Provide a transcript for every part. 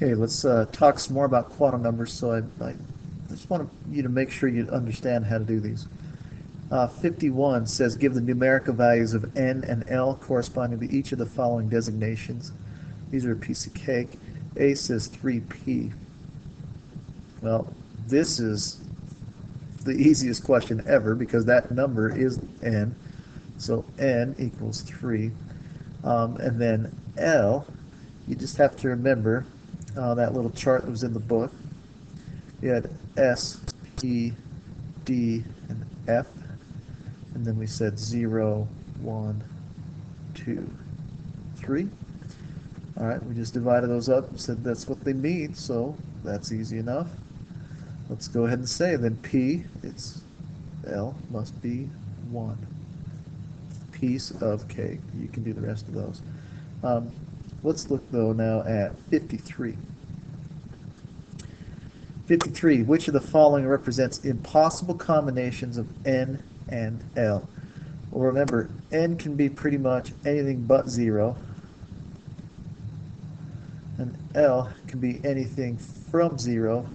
Okay, let's talk some more about quantum numbers. So I just want you to make sure you understand how to do these. 51 says give the numerical values of n and l corresponding to each of the following designations. These are a piece of cake. A says 3p. Well, this is the easiest question ever because that number is n. So n equals 3. And then L, you just have to remember that little chart that was in the book. You had S, P, D, and F. And then we said 0, 1, 2, 3. All right, we just divided those up and said that's what they mean, so that's easy enough. Let's go ahead and say then P, it's L, must be 1. Piece of cake. You can do the rest of those. Let's look, though, now at 53. 53, which of the following represents impossible combinations of n and L? Well, remember, n can be pretty much anything but 0, and L can be anything from 0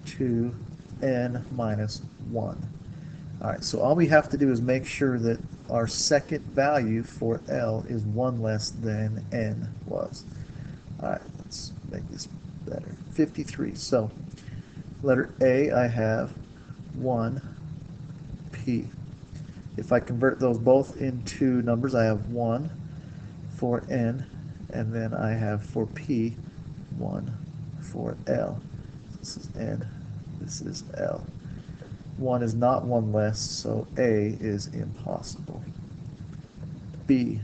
to n minus 1. All right, so all we have to do is make sure that our second value for L is 1 less than n was. All right, let's make this better. 53. So letter A, I have 1p. If I convert those both into numbers, I have 1 for n, and then I have for p, 1 for L. This is n, this is L. 1 is not 1 less, so A is impossible. B.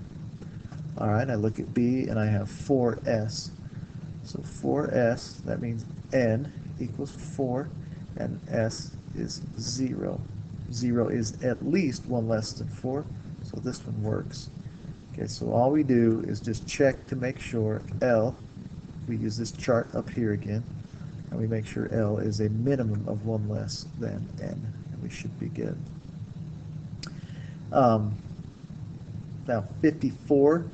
All right, I look at B and I have 4s. So 4s, that means n equals 4, and s is 0. 0 is at least 1 less than 4, so this one works. Okay, so all we do is just check to make sure L, we use this chart up here again, and we make sure L is a minimum of 1 less than n, and we should be good. Now 54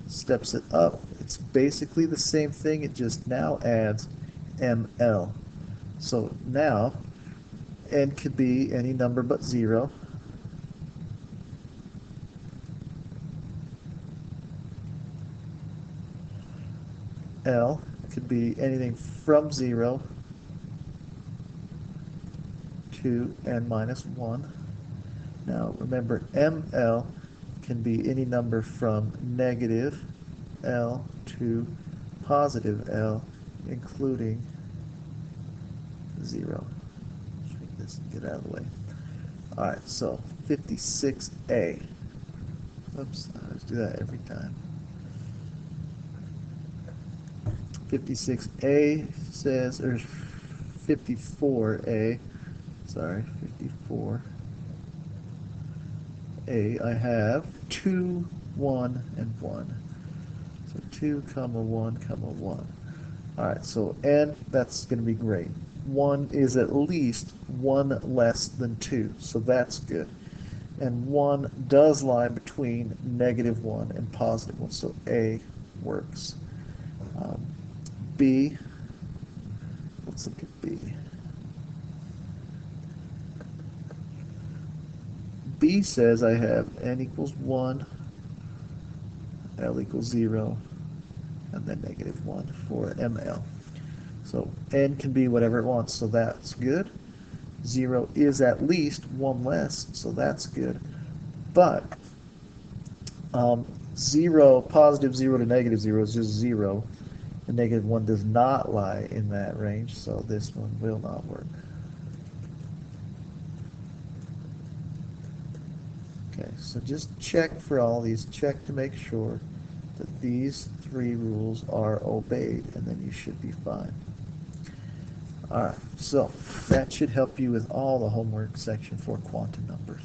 steps it up. It's basically the same thing, it just now adds ml. So now n could be any number but 0. L could be anything from 0 to n minus 1. Now remember, ml can be any number from negative L to positive L, including 0. Let's make this and get out of the way. All right, so 56A. Oops, I always do that every time. 56A says, or 54A, sorry, 54A, I have 2, 1, and 1. So 2, 1, 1. All right, so n, that's going to be great. 1 is at least 1 less than 2, so that's good. And 1 does lie between negative 1 and positive 1, so A works. B, let's look at B. B says I have n equals 1, L equals 0, and then negative 1 for ml. So n can be whatever it wants, so that's good. 0 is at least 1 less, so that's good. But 0, positive 0 to negative 0 is just 0. And negative 1 does not lie in that range, so this one will not work. Okay, so just check for all these. Check to make sure that these 3 rules are obeyed, and then you should be fine. All right, so that should help you with all the homework section for quantum numbers.